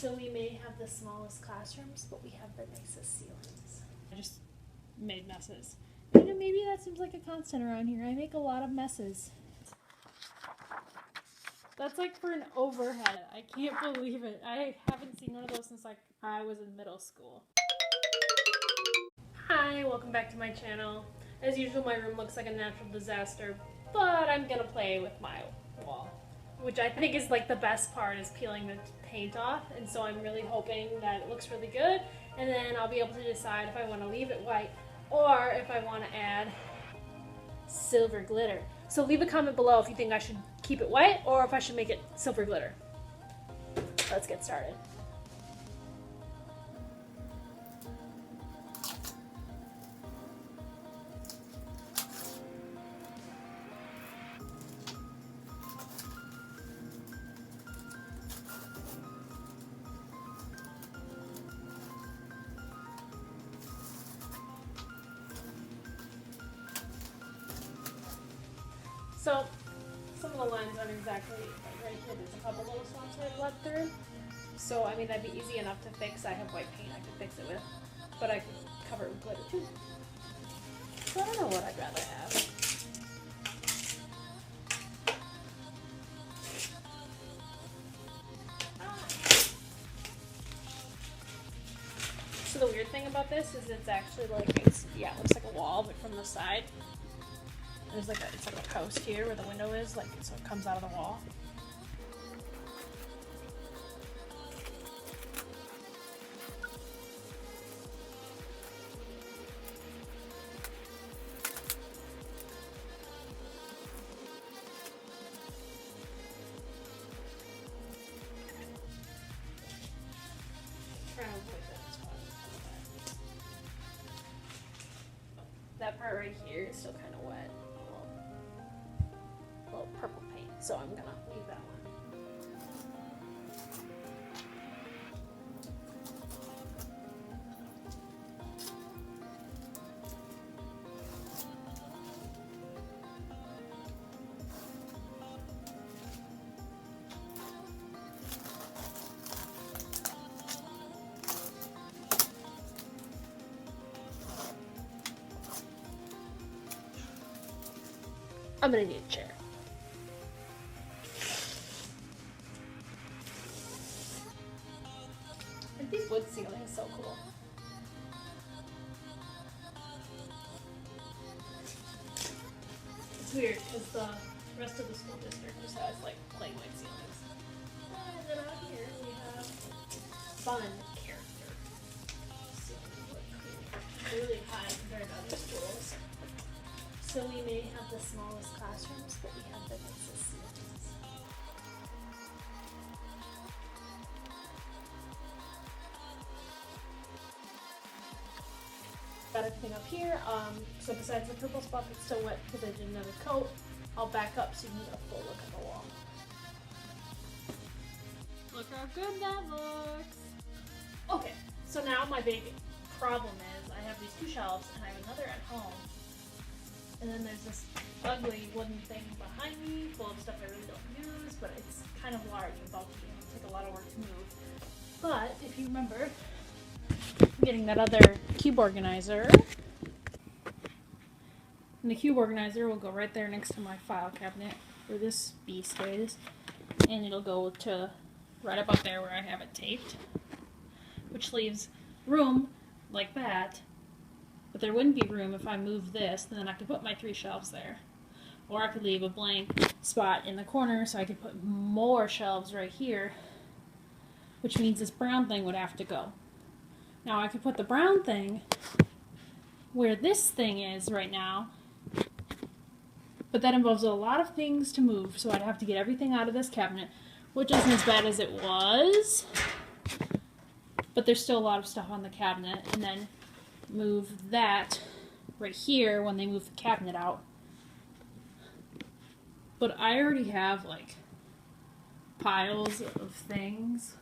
So we may have the smallest classrooms, but we have the nicest ceilings. I just made messes. You know, maybe that seems like a constant around here. I make a lot of messes. That's like for an overhead. I can't believe it. I haven't seen one of those since like I was in middle school. Hi, welcome back to my channel. As usual, my room looks like a natural disaster, but I'm gonna play with my wall, which I think is like the best part, is peeling the paint off. And so I'm really hoping that it looks really good, and then I'll be able to decide if I want to leave it white or if I want to add silver glitter. So leave a comment below if you think I should keep it white or if I should make it silver glitter. Let's get started. So, some of the lines aren't exactly right here. There's a couple little spots where I bled through. So, I mean, that'd be easy enough to fix. I have white paint I could fix it with. But I could cover it with glitter too. So, I don't know what I'd rather have. So, the weird thing about this is it's actually like, it looks like a wall, but from the side. There's like it's like a post here where the window is, like, so it comes out of the wall. Trying to avoid that spot. That part right here is still kind of wet. A little purple paint, so I'm gonna leave that one. I'm gonna need a chair. I think wood ceiling is so cool. It's weird because the rest of the school district just has like plain white ceilings. And then out here we have fun character ceilings. They're really high compared to other schools. So we may have the smallest classrooms, but we have the nicest ceilings. Got everything up here. So besides the purple spot that's still wet because I did another coat, I'll back up so you can get a full look at the wall. Look how good that looks. Okay, so now my big problem is I have these two shelves and I have another at home. And then there's this ugly wooden thing behind me full of stuff I really don't use, but it's kind of large and bulky and it'll take a lot of work to move. But if you remember, I'm getting that other cube organizer. And the cube organizer will go right there next to my file cabinet where this beast is. And it'll go to right about there where I have it taped, which leaves room like that. But there wouldn't be room if I moved this, and then I could put my 3 shelves there. Or I could leave a blank spot in the corner so I could put more shelves right here, which means this brown thing would have to go. Now I could put the brown thing where this thing is right now, but that involves a lot of things to move, so I'd have to get everything out of this cabinet, which isn't as bad as it was, but there's still a lot of stuff on the cabinet, and then move that right here when they move the cabinet out. But I already have like piles of things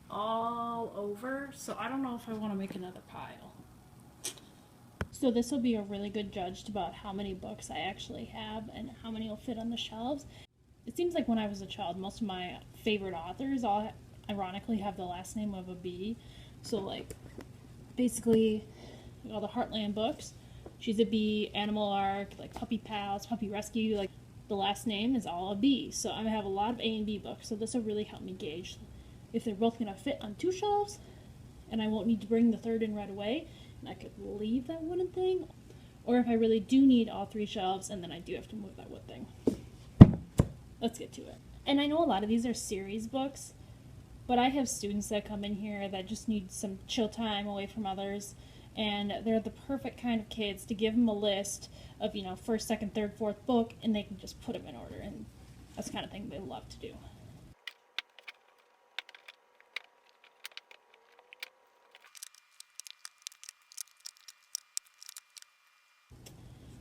all over, so I don't know if I want to make another pile. So this will be a really good judge about how many books I actually have and how many will fit on the shelves. It seems like when I was a child, most of my favorite authors all ironically have the last name of a bee. So, like, basically, all the Heartland books, she's a bee, Animal Arc, like Puppy Pals, Puppy Rescue, like, the last name is all a B. So I'm going to have a lot of A and B books, so this will really help me gauge if they're both going to fit on 2 shelves, and I won't need to bring the third in right away, and I could leave that wooden thing, or if I really do need all 3 shelves, and then I do have to move that wood thing. Let's get to it. And I know a lot of these are series books, but I have students that come in here that just need some chill time away from others, and they're the perfect kind of kids to give them a list of, you know, first, second, third, fourth book, and they can just put them in order, and that's the kind of thing they love to do.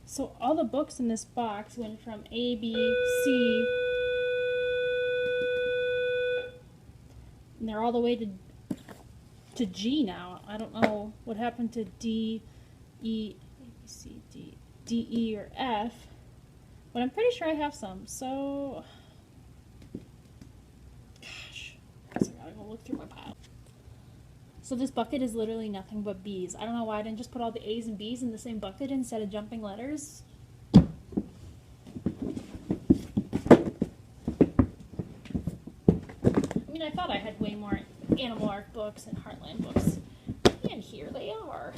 So all the books in this box went from A, B, C, and they're all the way to G now. I don't know what happened to D, E, A, B, C, D, E, or F, but I'm pretty sure I have some, so, gosh, I guess I gotta go look through my pile. So this bucket is literally nothing but B's. I don't know why I didn't just put all the A's and B's in the same bucket instead of jumping letters. I mean, I thought I had way more Animal Arc books and Heartland books, and here they are.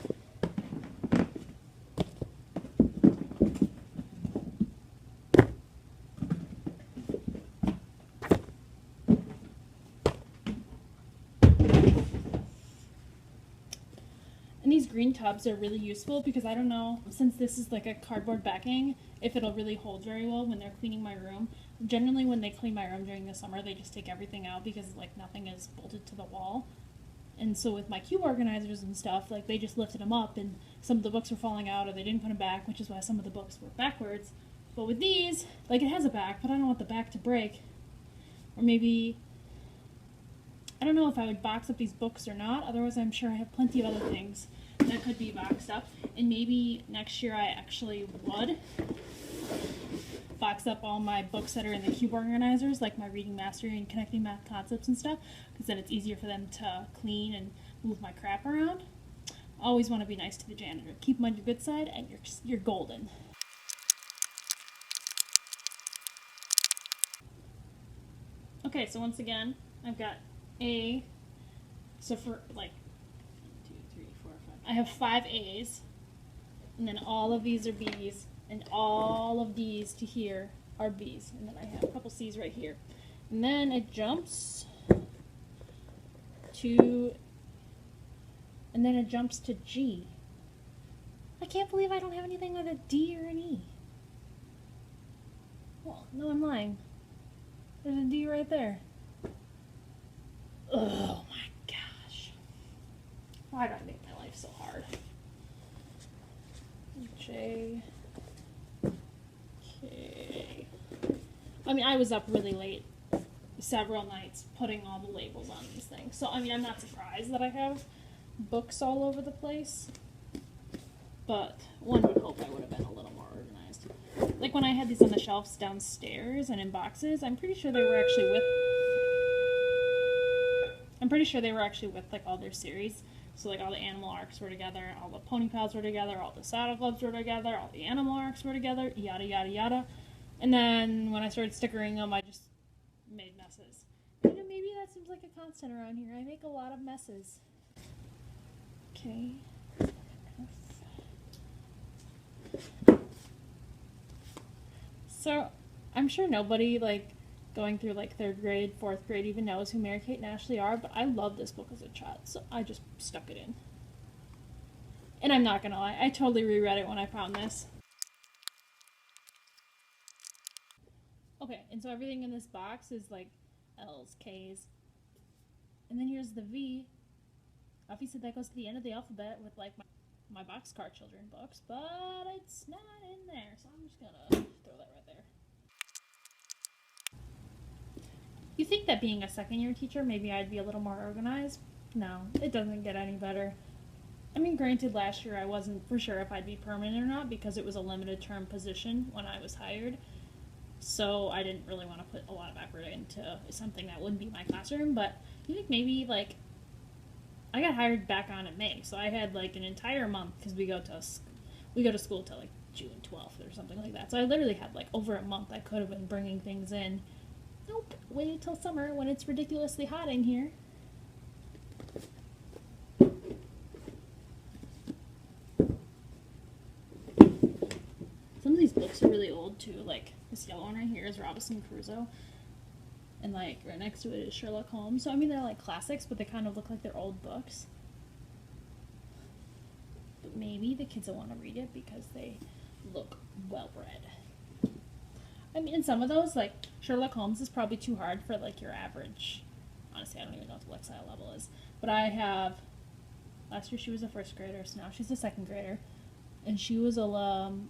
And these green tubs are really useful because I don't know, since this is like a cardboard backing, if it'll really hold very well when they're cleaning my room. Generally when they clean my room during the summer, they just take everything out because like nothing is bolted to the wall. And so with my cube organizers and stuff, like they just lifted them up and some of the books were falling out or they didn't put them back, which is why some of the books were backwards. But with these, like it has a back, but I don't want the back to break. Or maybe, I don't know if I would box up these books or not, otherwise I'm sure I have plenty of other things that could be boxed up. And maybe next year I actually would box up all my books that are in the cube organizers, like my Reading Mastery and Connecting Math Concepts and stuff, because then it's easier for them to clean and move my crap around. Always want to be nice to the janitor. Keep them on your good side and you're golden. Okay, so once again, I've got A, so for like 1, 2, 3, 4, 5. I have 5 A's, and then all of these are B's, and all of these to here are B's, and then I have a couple C's right here. And then it jumps to, and then it jumps to G. I can't believe I don't have anything with a D or an E. Well, no, I'm lying. There's a D right there. Oh my gosh. Why do I make my life so hard? J. K. I mean, I was up really late several nights putting all the labels on these things. So, I mean, I'm not surprised that I have books all over the place. But one would hope I would have been a little more organized. Like when I had these on the shelves downstairs and in boxes, I'm pretty sure they were actually with like all their series. So like all the Animal Arcs were together, all the Pony Pals were together, all the Saddle Clubs were together, all the Animal Arcs were together, yada yada yada. And then when I started stickering them, I just made messes. You know, maybe that seems like a constant around here. I make a lot of messes. Okay. So, I'm sure nobody, like, going through, like, 3rd grade, 4th grade even knows who Mary-Kate and Ashley are, but I loved this book as a child, so I just stuck it in. And I'm not gonna lie, I totally reread it when I found this. Okay, and so everything in this box is, like, L's, K's. And then here's the V. Obviously that goes to the end of the alphabet with, like, my Boxcar Children books, but it's not in there, so I'm just gonna throw that right there. You think that being a second-year teacher, maybe I'd be a little more organized? No, it doesn't get any better. I mean, granted, last year I wasn't for sure if I'd be permanent or not because it was a limited term position when I was hired. So I didn't really want to put a lot of effort into something that wouldn't be my classroom. But I think maybe like I got hired back on in May, so I had like an entire month because we go to school till like June 12th or something like that. So I literally had like over a month I could have been bringing things in. Nope, waited till summer when it's ridiculously hot in here. Some of these books are really old too, like this yellow one right here is Robinson Crusoe. And like right next to it is Sherlock Holmes. So I mean they're like classics, but they kind of look like they're old books. But maybe the kids will want to read it because they look well read. I mean, in some of those, like Sherlock Holmes is probably too hard for like your average. Honestly, I don't even know what the Lexile level is. But I have, last year she was a first grader, so now she's a second grader. And she was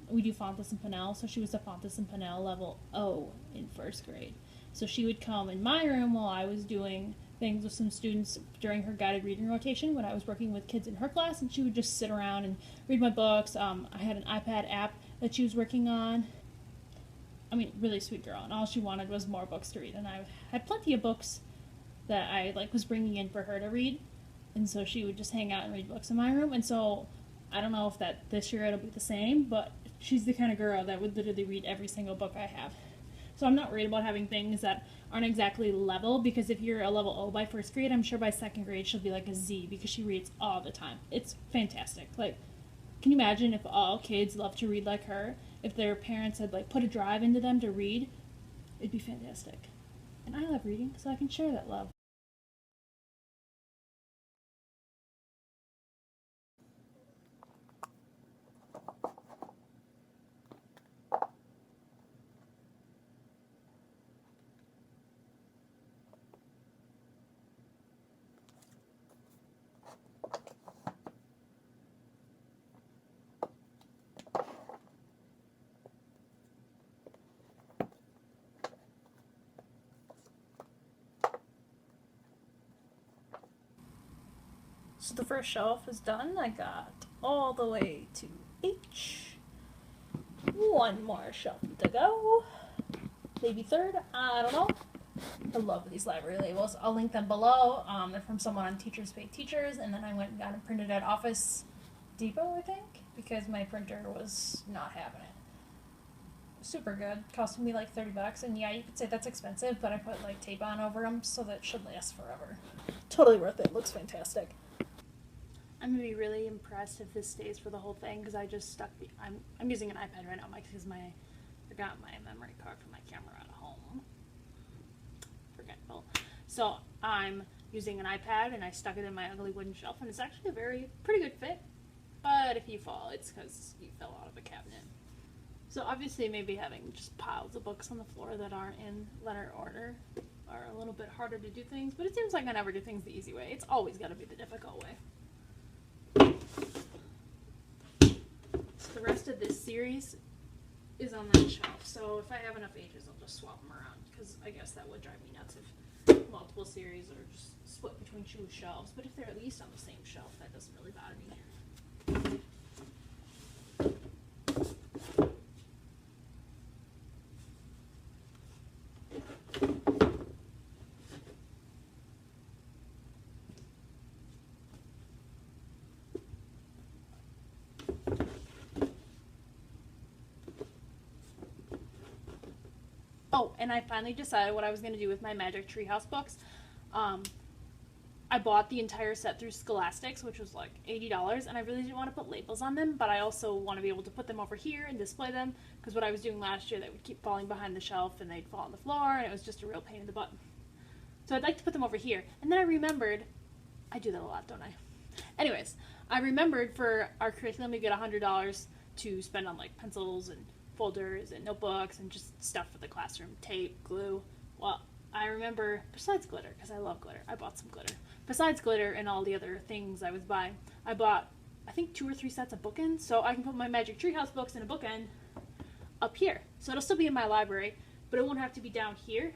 we do Fontes and Pinnell, so she was a Fontes and Pinnell level O in first grade. So she would come in my room while I was doing things with some students during her guided reading rotation when I was working with kids in her class, and she would just sit around and read my books. I had an iPad app that she was working on. I mean, really sweet girl, and all she wanted was more books to read, and I had plenty of books that I like was bringing in for her to read, and so she would just hang out and read books in my room. And so I don't know if that this year it'll be the same, but she's the kind of girl that would literally read every single book I have. So I'm not worried about having things that aren't exactly level, because if you're a level O by first grade, I'm sure by second grade she'll be like a Z because she reads all the time. It's fantastic. Like, can you imagine if all kids love to read like her? If their parents had like put a drive into them to read, it'd be fantastic. And I love reading, so I can share that love. So the first shelf is done. I got all the way to H. One more shelf to go. Maybe third. I don't know. I love these library labels. I'll link them below. They're from someone on Teachers Pay Teachers, and then I went and got them printed at Office Depot, I think, because my printer was not having it. Super good. Costed me like $30, and yeah, you could say that's expensive, but I put like tape on over them so that it should last forever. Totally worth it. Looks fantastic. I'm gonna be really impressed if this stays for the whole thing, because I just stuck. I'm using an iPad right now, because I forgot my memory card for my camera at home. Forgetful. So I'm using an iPad, and I stuck it in my ugly wooden shelf, and it's actually a pretty good fit. But if you fall, it's because you fell out of a cabinet. So obviously, maybe having just piles of books on the floor that aren't in letter order are a little bit harder to do things. But it seems like I never do things the easy way. It's always got to be the difficult way. The rest of this series is on that shelf, so if I have enough ages, I'll just swap them around, because I guess that would drive me nuts if multiple series are just split between two shelves. But if they're at least on the same shelf, that doesn't really bother me. Oh, and I finally decided what I was going to do with my Magic Treehouse books. I bought the entire set through Scholastics, which was like $80, and I really didn't want to put labels on them, but I also want to be able to put them over here and display them, because what I was doing last year, they would keep falling behind the shelf, and they'd fall on the floor, and it was just a real pain in the butt. So I'd like to put them over here. And then I remembered, I do that a lot, don't I? Anyways, I remembered for our curriculum, we get $100 to spend on like pencils and folders and notebooks and just stuff for the classroom, tape, glue. Well, I remember, besides glitter, because I love glitter, I bought some glitter. Besides glitter and all the other things I was buying, I bought, I think, 2 or 3 sets of bookends, so I can put my Magic Treehouse books in a bookend up here. So it'll still be in my library, but it won't have to be down here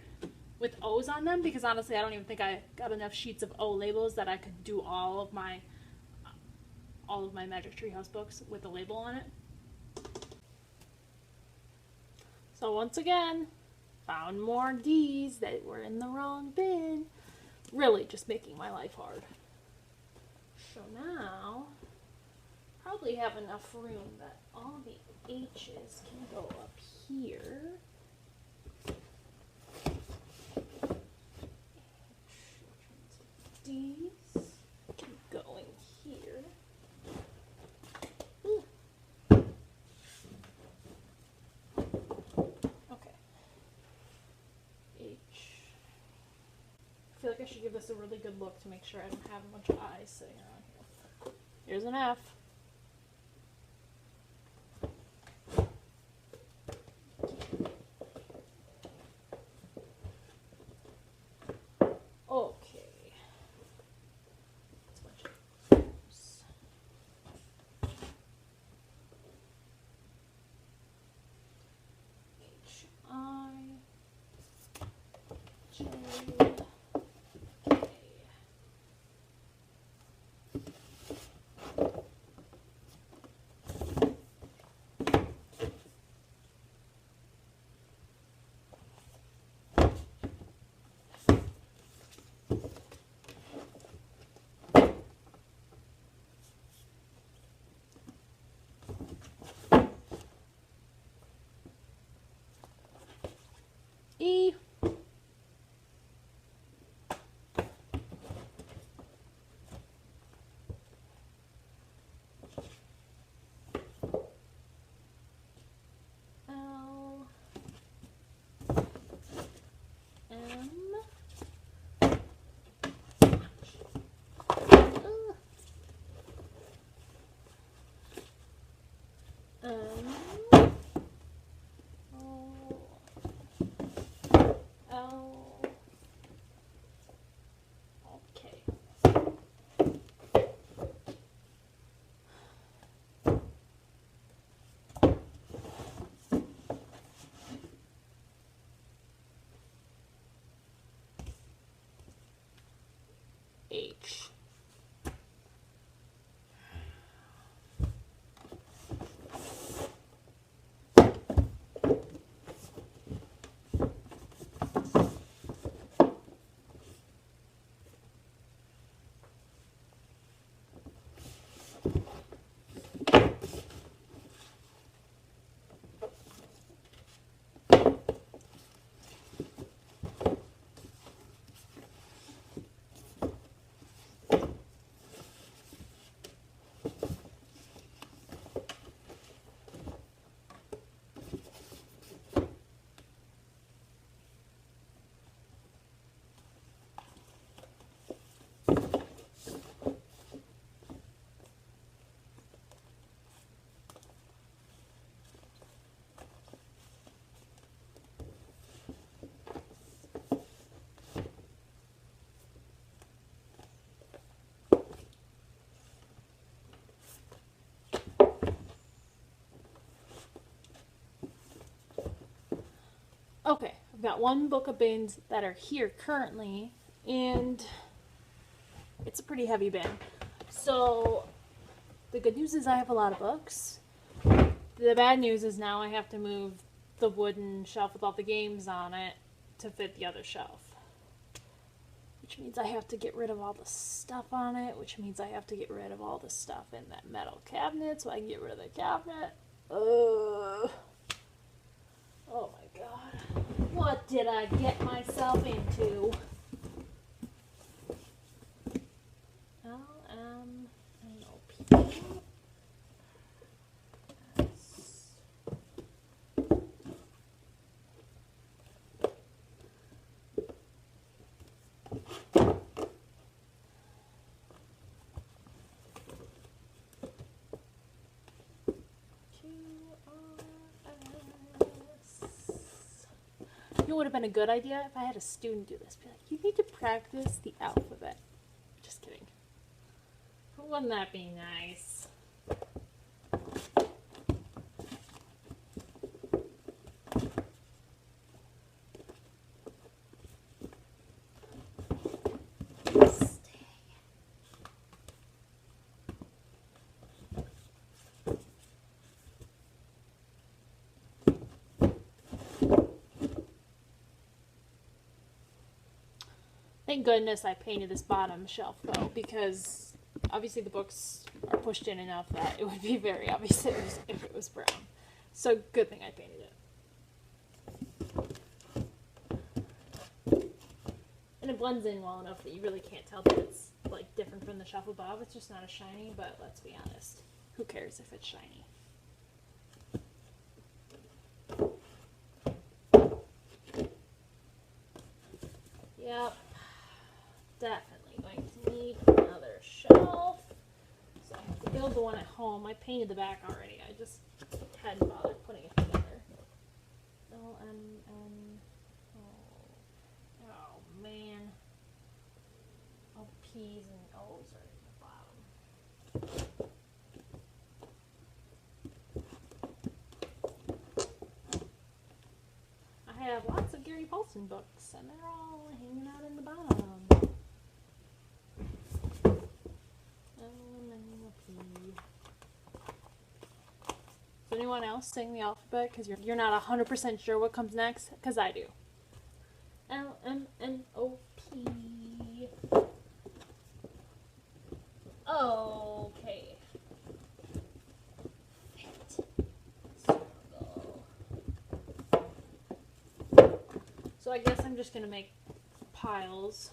with O's on them, because honestly, I don't even think I got enough sheets of O labels that I could do all of my Magic Treehouse books with a label on it. So once again, Found more D's that were in the wrong bin. Really just making my life hard. So now, probably have enough room that all the H's can go up here. D's can go in here. Ooh. Okay. H. I feel like I should give this a really good look to make sure I don't have a bunch of I's sitting around here. Here's an F. Okay. Let's bunch of O's. H I J K. E. L. M. L. Okay. H. Okay, I've got one book of bins that are here currently, and it's a pretty heavy bin. So the good news is I have a lot of books. The bad news is now I have to move the wooden shelf with all the games on it to fit the other shelf. Which means I have to get rid of all the stuff on it, which means I have to get rid of all the stuff in that metal cabinet so I can get rid of the cabinet. Oh my god. What did I get myself into? LMNOP. It would have been a good idea if I had a student do this. Be like, you need to practice the alphabet. Just kidding. Wouldn't that be nice? Thank goodness I painted this bottom shelf though, because obviously the books are pushed in enough that it would be very obvious if it was brown. So good thing I painted it. And it blends in well enough that you really can't tell that it's like different from the shelf above. It's just not as shiny, but let's be honest. Who cares if it's shiny? Yep. Definitely going to need another shelf. So I have to build the one at home. I painted the back already. I just hadn't bothered putting it together. Oh man. All P's and O's are at the bottom. I have lots of Gary Paulson books, and they're all hanging out in the bottom. Does anyone else sing the alphabet? Because you're not 100% sure what comes next? Because I do. L-M-N-O-P. Okay. So I guess I'm just going to make piles.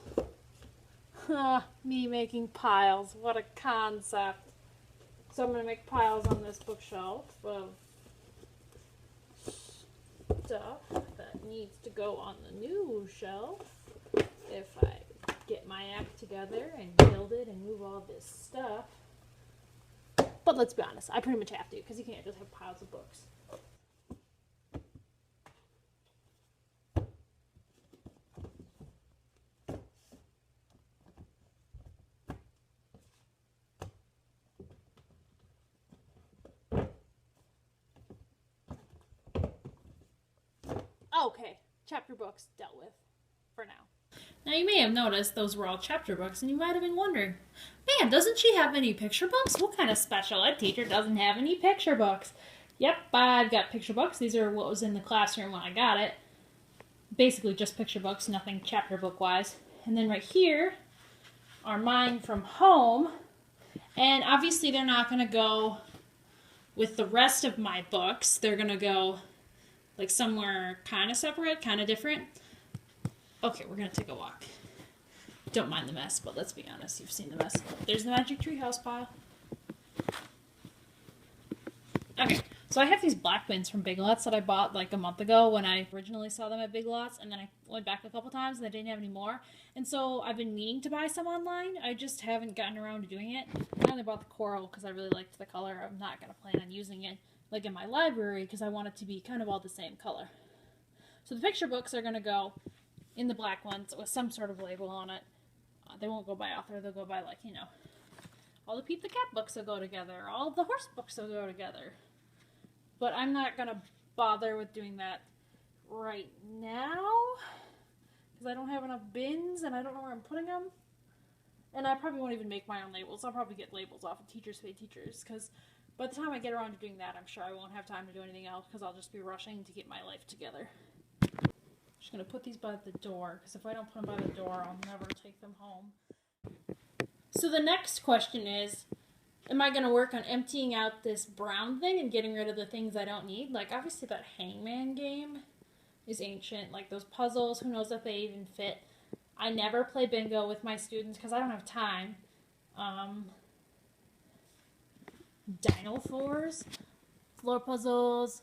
Me making piles. What a concept. So I'm going to make piles on this bookshelf of stuff that needs to go on the new shelf if I get my act together and build it and move all this stuff. But let's be honest, I pretty much have to, because you can't just have piles of books. Okay, chapter books dealt with for now. Now you may have noticed those were all chapter books, and you might have been wondering, man, doesn't she have any picture books? What kind of special ed teacher doesn't have any picture books? Yep, I've got picture books. These are what was in the classroom when I got it. Basically just picture books, nothing chapter book wise. And then right here are mine from home. And obviously they're not going to go with the rest of my books. They're going to go like somewhere kind of separate, kind of different. Okay, we're going to take a walk. Don't mind the mess, but let's be honest, you've seen the mess. There's the Magic Treehouse pile. Okay, so I have these black bins from Big Lots that I bought like a month ago when I originally saw them at Big Lots, and then I went back a couple times and they didn't have any more. And so I've been meaning to buy some online. I just haven't gotten around to doing it. I only bought the coral because I really liked the color. I'm not going to plan on using it like in my library because I want it to be kind of all the same color. So the picture books are going to go in the black ones with some sort of label on it. They won't go by author, they'll go by, like, you know, all the Pete the Cat books will go together, all the horse books will go together. But I'm not going to bother with doing that right now because I don't have enough bins and I don't know where I'm putting them. And I probably won't even make my own labels. I'll probably get labels off of Teachers Pay Teachers because by the time I get around to doing that, I'm sure I won't have time to do anything else because I'll just be rushing to get my life together. I'm just going to put these by the door because if I don't put them by the door, I'll never take them home. So the next question is, am I going to work on emptying out this brown thing and getting rid of the things I don't need? Like, obviously that hangman game is ancient. Like, those puzzles, who knows if they even fit. I never play bingo with my students because I don't have time. Dino floors, floor puzzles,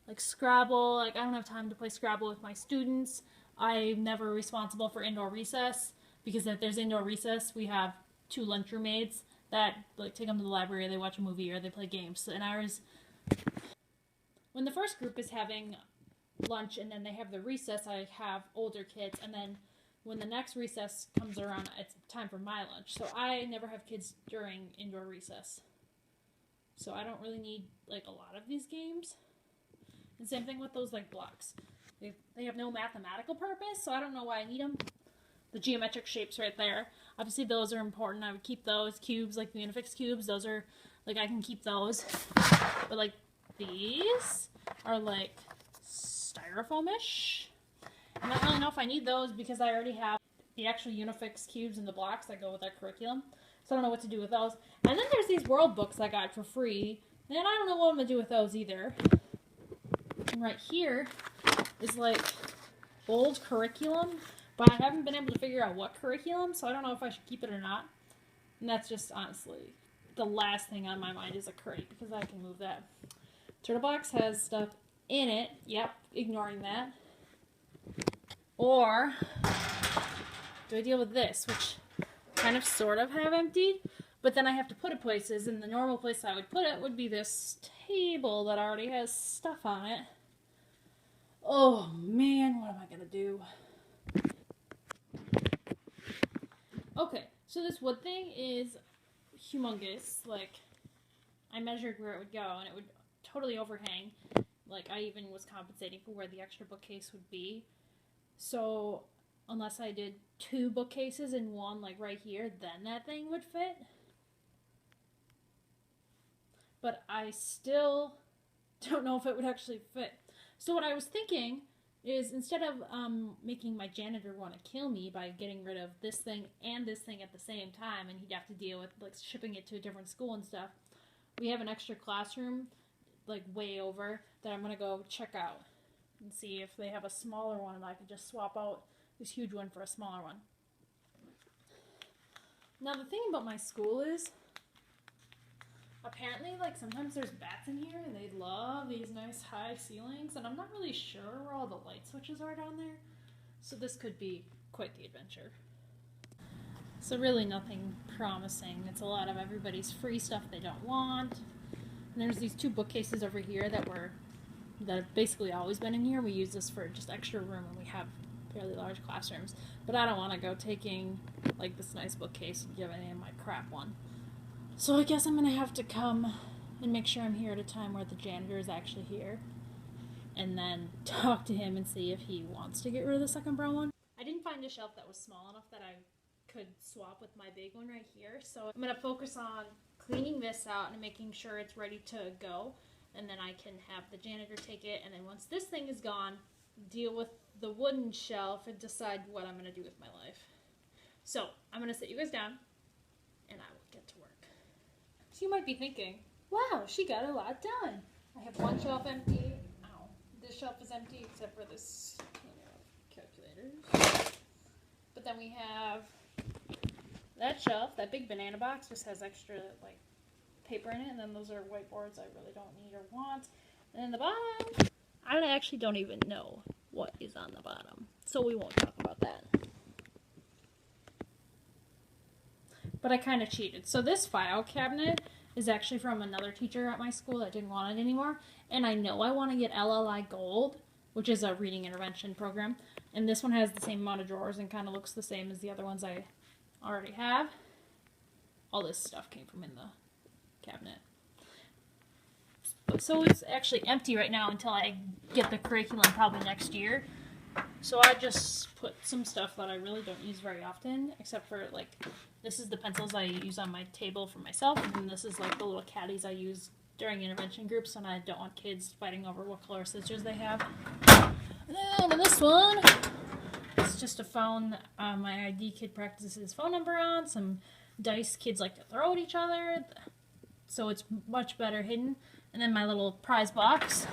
like Scrabble. Like, I don't have time to play Scrabble with my students. I'm never responsible for indoor recess because if there's indoor recess, we have 2 lunchroom aides that like take them to the library, they watch a movie, or they play games. And ours, when the first group is having lunch and then they have the recess, I have older kids, and then when the next recess comes around, it's time for my lunch. So I never have kids during indoor recess. So I don't really need like a lot of these games. And same thing with those like blocks. They have no mathematical purpose, so I don't know why I need them. The geometric shapes right there. Obviously those are important. I would keep those. Cubes, like the Unifix cubes, those are, like, I can keep those. But like these are like styrofoamish. And I don't really know if I need those because I already have the actual Unifix cubes and the blocks that go with that curriculum. So I don't know what to do with those. And then there's these world books I got for free. And I don't know what I'm going to do with those either. And right here is like old curriculum. But I haven't been able to figure out what curriculum. So I don't know if I should keep it or not. And that's just honestly the last thing on my mind is a crate. Because I can move that. Turtle box has stuff in it. Yep, ignoring that. Or do I deal with this, which kind of sort of have emptied, but then I have to put it places, and the normal place I would put it would be this table that already has stuff on it. Oh man, what am I gonna do? Okay, so this wood thing is humongous. Like, I measured where it would go, and it would totally overhang. Like, I even was compensating for where the extra bookcase would be. So, unless I did 2 bookcases in one, like right here, then that thing would fit. But I still don't know if it would actually fit. So what I was thinking is, instead of making my janitor want to kill me by getting rid of this thing and this thing at the same time, and he'd have to deal with like shipping it to a different school and stuff, we have an extra classroom like way over that I'm going to go check out and see if they have a smaller one and I could just swap out this huge one for a smaller one. Now the thing about my school is, apparently like sometimes there's bats in here and they love these nice high ceilings, and I'm not really sure where all the light switches are down there. So this could be quite the adventure. So really nothing promising. It's a lot of everybody's free stuff they don't want. And there's these 2 bookcases over here that have basically always been in here. We use this for just extra room, and we have fairly large classrooms. But I don't want to go taking like this nice bookcase and giving him my crap one. So I guess I'm going to have to come and make sure I'm here at a time where the janitor is actually here. And then talk to him and see if he wants to get rid of the second brown one. I didn't find a shelf that was small enough that I could swap with my big one right here. So I'm going to focus on cleaning this out and making sure it's ready to go. And then I can have the janitor take it. And then once this thing is gone, deal with the wooden shelf and decide what I'm going to do with my life. So I'm going to sit you guys down and I will get to work. So you might be thinking, wow, she got a lot done. I have one shelf empty. Ow. This shelf is empty except for this calculators. But then we have that shelf, that big banana box, just has extra like paper in it, and then those are whiteboards I really don't need or want. And then the bottom, I actually don't even know what is on the bottom, so we won't talk about that. But I kind of cheated. So this file cabinet is actually from another teacher at my school that didn't want it anymore, and I know I want to get LLI Gold, which is a reading intervention program, and this one has the same amount of drawers and kind of looks the same as the other ones I already have. All this stuff came from in the cabinet. So it's actually empty right now until I get the curriculum probably next year. So I just put some stuff that I really don't use very often, except for like, this is the pencils I use on my table for myself, and then this is like the little caddies I use during intervention groups when I don't want kids fighting over what color scissors they have. And then this one, it's just a phone my ID kid practices his phone number on, some dice kids like to throw at each other, so it's much better hidden. And then my little prize box.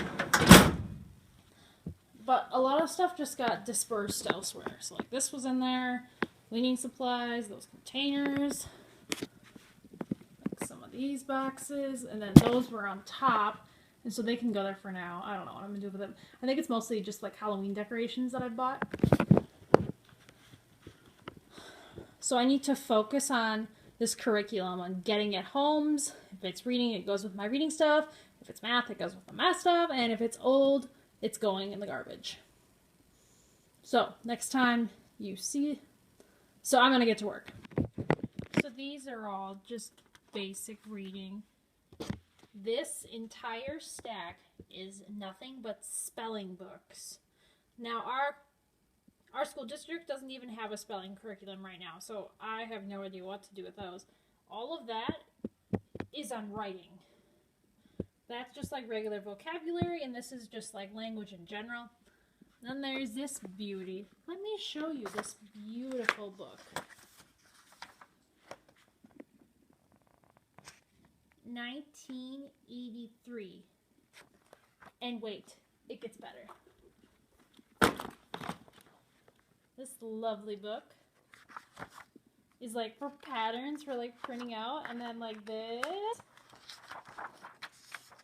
But a lot of stuff just got dispersed elsewhere. So like this was in there, cleaning supplies, those containers, like some of these boxes, and then those were on top. And so they can go there for now. I don't know what I'm going to do with them. I think it's mostly just like Halloween decorations that I bought. So I need to focus on this curriculum, on getting it homes. If it's reading, it goes with my reading stuff. If it's math, it goes with the math stuff. And if it's old, it's going in the garbage. So next time you see, so I'm going to get to work. So these are all just basic reading. This entire stack is nothing but spelling books. Now our school district doesn't even have a spelling curriculum right now, so I have no idea what to do with those. All of that is on writing. That's just like regular vocabulary, and this is just like language in general. Then there's this beauty. Let me show you this beautiful book. 1983. And wait, it gets better. This lovely book is like for patterns for like printing out, and then like this.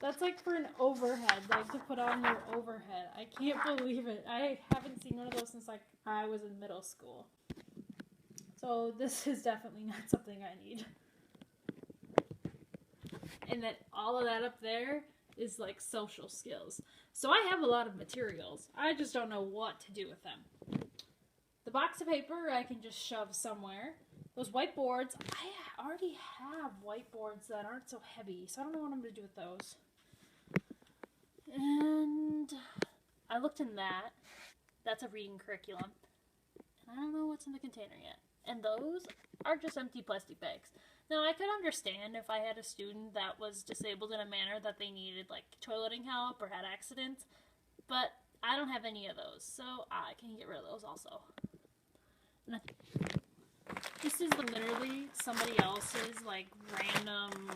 That's like for an overhead, like to put on your overhead. I can't believe it. I haven't seen one of those since like I was in middle school. So this is definitely not something I need. And then all of that up there is like social skills. So I have a lot of materials. I just don't know what to do with them. The box of paper I can just shove somewhere. Those whiteboards, I already have whiteboards that aren't so heavy, so I don't know what I'm going to do with those. And I looked in that. That's a reading curriculum. And I don't know what's in the container yet. And those are just empty plastic bags. Now, I could understand if I had a student that was disabled in a manner that they needed, like, toileting help or had accidents. But I don't have any of those, so I can get rid of those also. This is literally somebody else's, like, random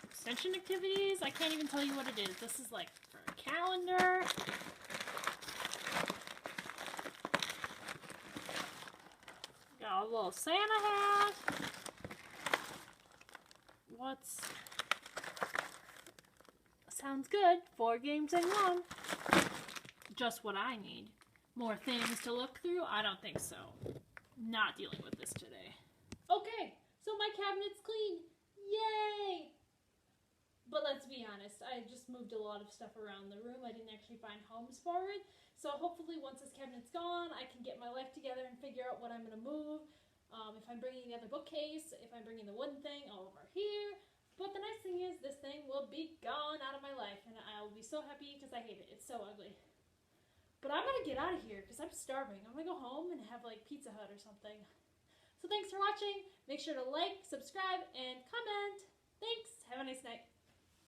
extension activities. I can't even tell you what it is. This is, like, for a calendar. Got a little Santa hat. Sounds good. 4 games in 1. Just what I need. More things to look through? I don't think so. Not dealing with this today. Okay, so my cabinet's clean. Yay! But let's be honest, I just moved a lot of stuff around the room. I didn't actually find homes for it. So hopefully once this cabinet's gone, I can get my life together and figure out what I'm going to move. If I'm bringing the other bookcase, if I'm bringing the wooden thing over here. But the nice thing is this thing will be gone out of my life, and I will be so happy because I hate it. It's so ugly. But I'm going to get out of here because I'm starving. I'm going to go home and have like Pizza Hut or something. So thanks for watching. Make sure to like, subscribe, and comment. Thanks. Have a nice night.